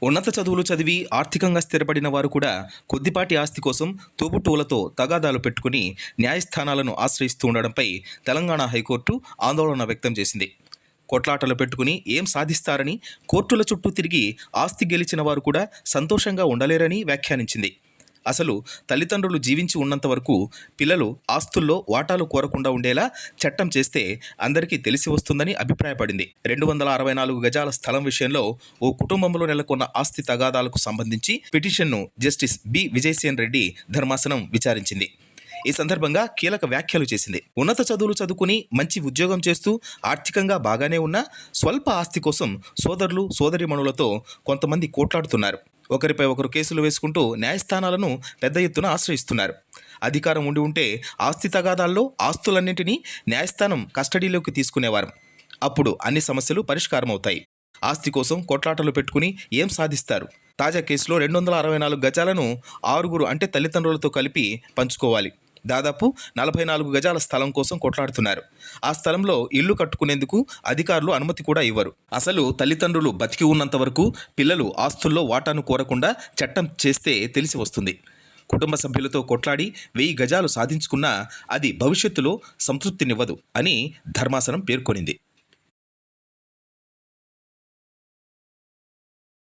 ఉన్నత చదువులు చదివి ఆర్థికంగా స్థిరపడిన వారు కూడా కొద్దిపాటి ఆస్తి కోసం తోబుట్టువులతో తగాదాలు పెట్టుకుని న్యాయస్థానాలను ఆశ్రయిస్తూ ఉండడంపై తెలంగాణ హైకోర్టు ఆందోళన వ్యక్తం చేసింది. కొట్లాటలు పెట్టుకుని ఏం సాధిస్తారని, కోర్టుల చుట్టూ తిరిగి ఆస్తి గెలిచిన వారు కూడా సంతోషంగా ఉండలేరని వ్యాఖ్యానించింది. అసలు తల్లిదండ్రులు జీవించి ఉన్నంత వరకు పిల్లలు ఆస్తుల్లో వాటాలు కోరకుండా ఉండేలా చట్టం చేస్తే అందరికీ తెలిసి వస్తుందని అభిప్రాయపడింది. 264 గజాల స్థలం విషయంలో ఓ కుటుంబంలో నెలకొన్న ఆస్తి తగాదాలకు సంబంధించి పిటిషన్ను జస్టిస్ బి విజయసేన్ రెడ్డి ధర్మాసనం విచారించింది. ఈ సందర్భంగా కీలక వ్యాఖ్యలు చేసింది. ఉన్నత చదువులు చదువుకుని మంచి ఉద్యోగం చేస్తూ ఆర్థికంగా బాగానే ఉన్న స్వల్ప ఆస్తి కోసం సోదరులు సోదరీమణులతో కొంతమంది కోట్లాడుతున్నారు. ఒకరిపై ఒకరు కేసులు వేసుకుంటూ న్యాయస్థానాలను పెద్ద ఎత్తున ఆశ్రయిస్తున్నారు. అధికారం ఉండి ఉంటే ఆస్తి తగాదాల్లో ఆస్తులన్నింటినీ న్యాయస్థానం కస్టడీలోకి తీసుకునేవారు. అప్పుడు అన్ని సమస్యలు పరిష్కారం అవుతాయి. ఆస్తి కోసం కొట్లాటలు పెట్టుకుని ఏం సాధిస్తారు? తాజా కేసులో 264 గజాలను 6 అంటే తల్లిదండ్రులతో కలిపి పంచుకోవాలి. దాదాపు 44 గజాల స్థలం కోసం కొట్లాడుతున్నారు. ఆ స్థలంలో ఇల్లు కట్టుకునేందుకు అధికారులు అనుమతి కూడా ఇవ్వరు. అసలు తల్లిదండ్రులు బతికి ఉన్నంత వరకు పిల్లలు ఆస్తుల్లో వాటాను కోరకుండా చట్టం చేస్తే తెలిసి వస్తుంది. కుటుంబ సభ్యులతో కొట్లాడి 1000 గజాలు సాధించుకున్నా అది భవిష్యత్తులో సంతృప్తినివ్వదు అని ధర్మాసనం పేర్కొనింది.